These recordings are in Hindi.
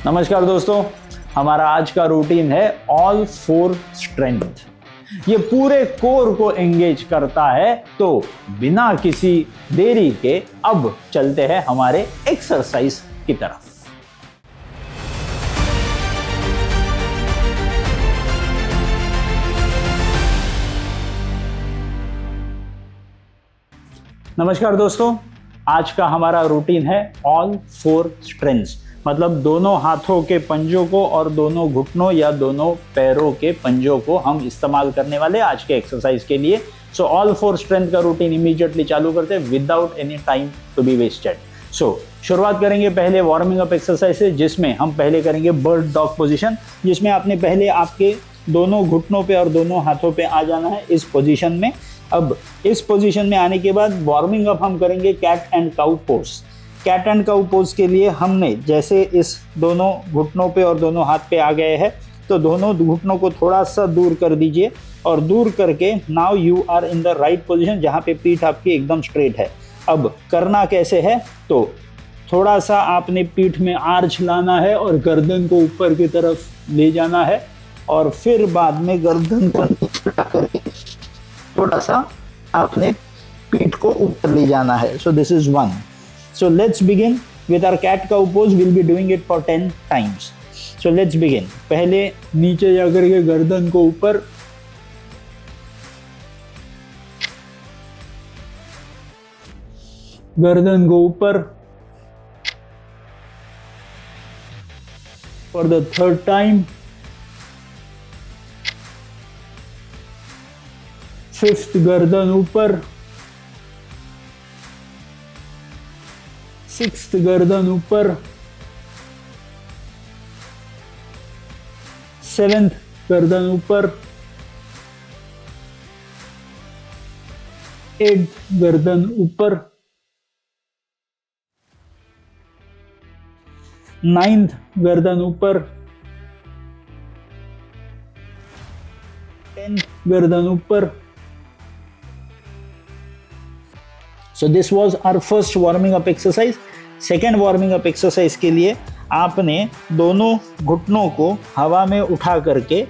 नमस्कार दोस्तों, हमारा आज का रूटीन है ऑल फोर स्ट्रेंथ। ये पूरे कोर को एंगेज करता है। तो बिना किसी देरी के अब चलते हैं हमारे एक्सरसाइज की तरफ। नमस्कार दोस्तों, आज का हमारा रूटीन है ऑल फोर स्ट्रेंथ्स, मतलब दोनों हाथों के पंजों को और दोनों घुटनों या दोनों पैरों के पंजों को हम इस्तेमाल करने वाले आज के एक्सरसाइज के लिए। सो ऑल फोर स्ट्रेंथ का रूटीन इमीडिएटली चालू करते हैं without any time to be wasted. So शुरुआत करेंगे पहले वार्मिंग अप एक्सरसाइज से, जिसमें हम पहले करेंगे बर्ड डॉग पोजीशन, जिसमें आपने पहले आपके दोनों घुटनों पे और दोनों हाथों पे आ जाना है इस पोजीशन में। अब इस पोजीशन में आने के बाद वार्मिंग अप हम करेंगे cat and cow pose. Cat and cow pose के लिए हमने जैसे इस दोनों घुटनों पे और दोनों हाथ पे आ गए हैं, तो दोनों घुटनों को थोड़ा सा दूर कर दीजिए और दूर करके now you are in the right position, जहाँ पे पीठ आपकी एकदम स्ट्रेट है। अब करना कैसे है, तो थोड़ा सा आपने पीठ में आर्च लाना है और गर्दन को ऊपर की तरफ ले जाना है और फिर बाद में गर्दन को नीचे करके थोड़ा सा आपने पीठ को ऊपर ले जाना है। So this is one. So let's begin with our cat cow pose. Will be doing it for 10 times. So let's begin. पहले नीचे जाकर के गर्दन को ऊपर, गर्दन को ऊपर। For the third time, fifth गर्दन ऊपर, सिक्स्थ गर्दन ऊपर, सेवेंथ गर्दन ऊपर, एट्थ गर्दन ऊपर, नाइन्थ गर्दन ऊपर, 10th गर्दन ऊपर। So this was our first warming up exercise. Second warming up exercise के लिए आपने दोनों घुटनों को हवा में उठा करके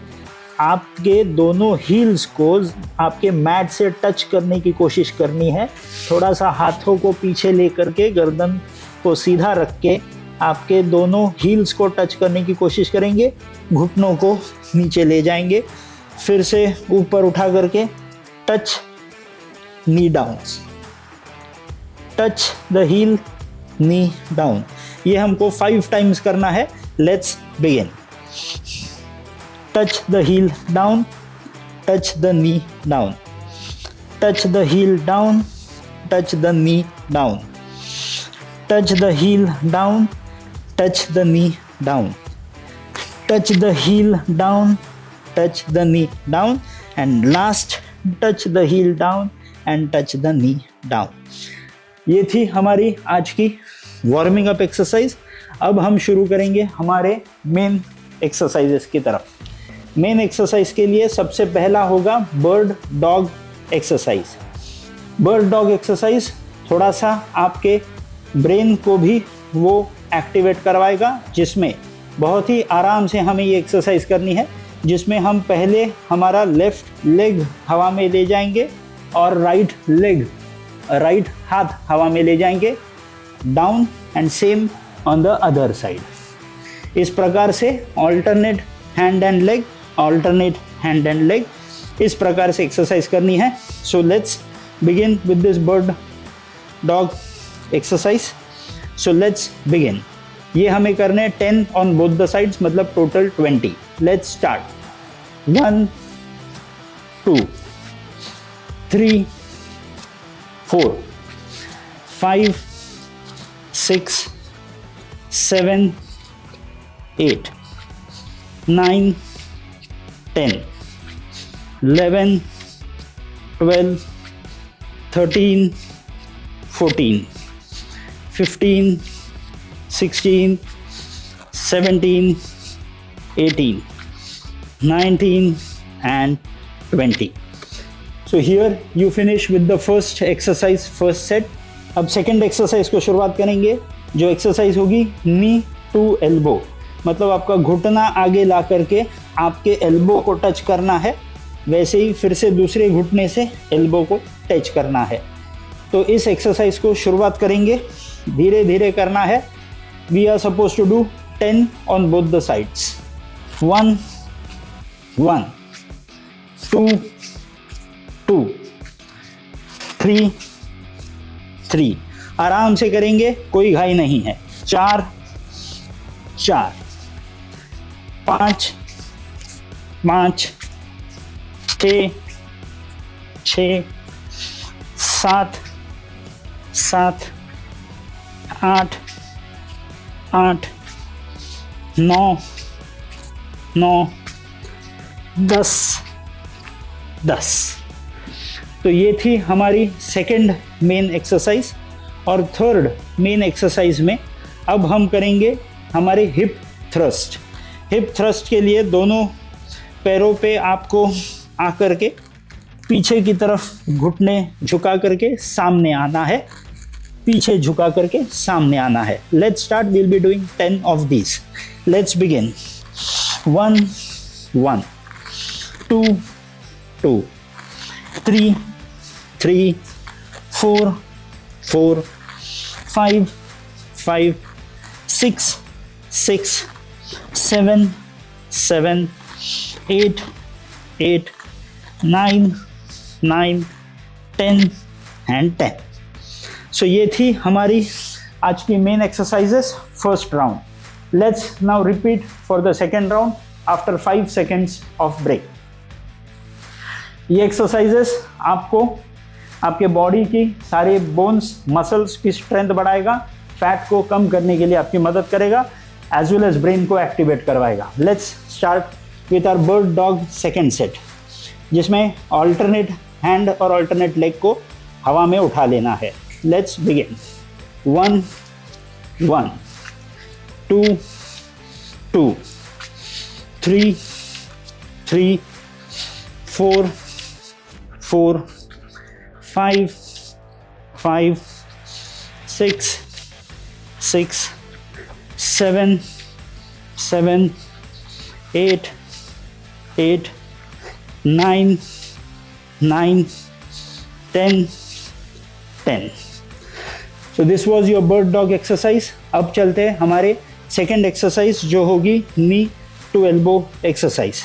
आपके दोनों हील्स को आपके मैट से टच करने की कोशिश करनी है। थोड़ा सा हाथों को पीछे लेकर के गर्दन को सीधा रख के आपके दोनों हील्स को टच करने की कोशिश करेंगे। घुटनों को नीचे ले जाएंगे, फिर से ऊपर उठा करके touch knee down, touch the heel, knee down. ये हमको 5 टाइम्स करना है। Let's begin. Touch the heel down, touch the knee down, touch the heel down, touch the knee down, touch the heel down, touch the knee down, touch the heel down, touch the knee down, and last touch the heel down and touch the knee down. ये थी हमारी आज की वार्मिंग अप एक्सरसाइज। अब हम शुरू करेंगे हमारे मेन एक्सरसाइजेस की तरफ। मेन एक्सरसाइज के लिए सबसे पहला होगा bird dog exercise. Bird dog exercise थोड़ा सा आपके ब्रेन को भी वो एक्टिवेट करवाएगा, जिसमें बहुत ही आराम से हमें ये एक्सरसाइज करनी है, जिसमें हम पहले हमारा लेफ्ट लेग हवा में ले जाएंगे और राइट हाथ हवा में ले जाएंगे, down and same on the other side. इस प्रकार से alternate hand and leg, alternate hand and leg, इस प्रकार से एक्सरसाइज करनी है। सो let's begin with this bird dog exercise. So let's begin. ये हमें करने 10 ऑन बोथ द साइड्स, मतलब total 20। Let's start. 1 2 3 4 5 6 7 8 9 10 11 12 13 14 15 16 17 18 19 and 20. So here you finish with the first exercise, first set. अब सेकेंड एक्सरसाइज को शुरुआत करेंगे, जो एक्सरसाइज होगी नी टू एल्बो। मतलब आपका घुटना आगे ला करके आपके एल्बो को टच करना है, वैसे ही फिर से दूसरे घुटने से एल्बो को टच करना है। तो इस एक्सरसाइज को शुरुआत करेंगे, धीरे धीरे करना है। We are suppose to do 10 on both the sides. 1 1 2 2 3 3। आराम से करेंगे, कोई घाई नहीं है। 4 4 5 5 6 6 7 7 8 8 9 9 10 10। तो ये थी हमारी सेकंड मेन एक्सरसाइज। और थर्ड मेन एक्सरसाइज में अब हम करेंगे हमारे हिप थ्रस्ट। हिप थ्रस्ट के लिए दोनों पैरों पे आपको आकर के पीछे की तरफ घुटने झुका करके सामने आना है, पीछे झुका करके सामने आना है। Let's start, will be doing 10 of these. Let's begin. 1 1 2 2 3 3 4 4 5 5 6 6 7 7 8 8 9 9 10 and 10। So ये थी हमारी आज की main exercises first round. Let's now repeat for the second round after 5 seconds of break. ये एक्सरसाइजेस आपको आपके बॉडी की सारे बोन्स मसल्स की स्ट्रेंथ बढ़ाएगा, फैट को कम करने के लिए आपकी मदद करेगा, एज वेल एज ब्रेन को एक्टिवेट करवाएगा। Let's start with our bird dog second set, जिसमें ऑल्टरनेट हैंड और ऑल्टरनेट लेग को हवा में उठा लेना है। Let's begin. 1 1 2 2 3 3 4 4 5 5 6 6 7 7 8 8 9 9 10 10। So this was your bird dog exercise। अब चलते हैं हमारे सेकेंड एक्सरसाइज जो होगी knee to elbow exercise.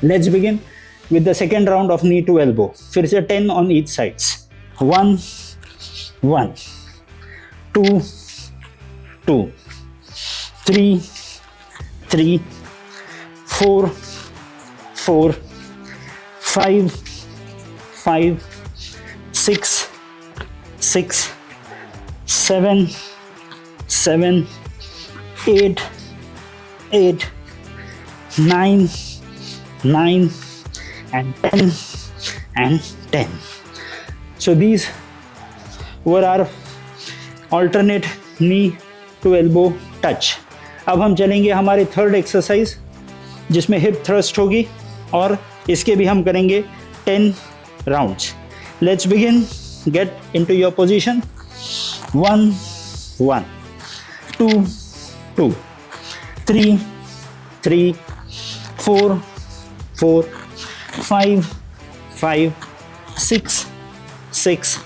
Let's begin with the second round of knee to elbow। फिर से 10 on each sides। 1 1 2 2 3 3 4 4 5 5 6 6 7 7 8 8 9 9 and 10 and 10। So these were our alternate knee to elbow touch। अब हम चलेंगे हमारे थर्ड एक्सरसाइज, जिसमें हिप थ्रस्ट होगी, और इसके भी हम करेंगे 10 rounds. Let's begin. Get into your position. 1 1 2 2 3 3 4 4 5 5 6 6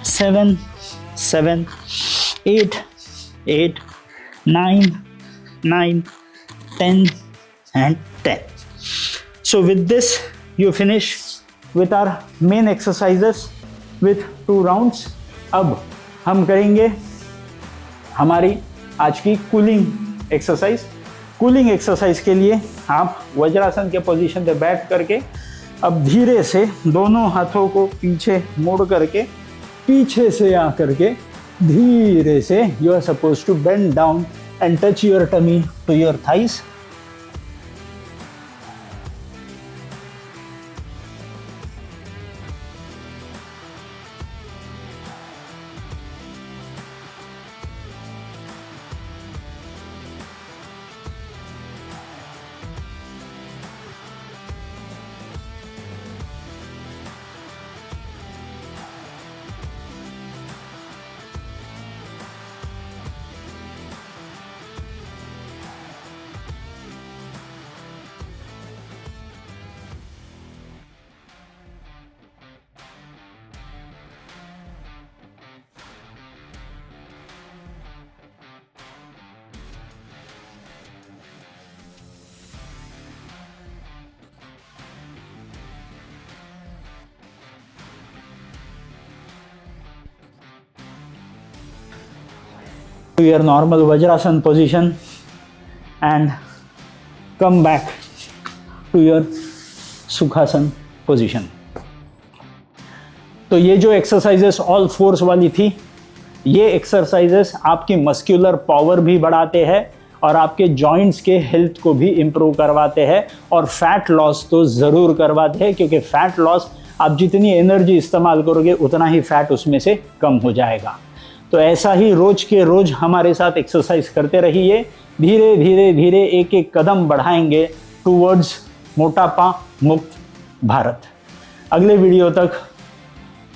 7 7 8 8 9 9 10 and 10। So with this you finish with our main exercises with 2 rounds। अब हम करेंगे हमारी आज की कूलिंग एक्सरसाइज। कूलिंग एक्सरसाइज के लिए आप वज्रासन के पोजीशन पे बैठ करके अब धीरे से दोनों हाथों को पीछे मोड़ करके पीछे से आकर के धीरे से you are suppose to bend down and touch your tummy to your thighs. to your normal Vajrasan position and come back to your Sukhasan position. तो ये जो एक्सरसाइजेस ऑल फोर्स वाली थी, ये एक्सरसाइजेस आपकी मस्कुलर पावर भी बढ़ाते हैं और आपके जॉइंट्स के हेल्थ को भी इम्प्रूव करवाते हैं और फैट लॉस तो ज़रूर करवाते हैं, क्योंकि फैट लॉस आप जितनी एनर्जी इस्तेमाल करोगे उतना ही फैट उसमें से कम हो जाएगा। तो ऐसा ही रोज के रोज हमारे साथ एक्सरसाइज करते रहिए। धीरे धीरे धीरे एक एक कदम बढ़ाएंगे टूवर्ड्स मोटापा मुक्त भारत। अगले वीडियो तक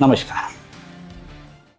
नमस्कार।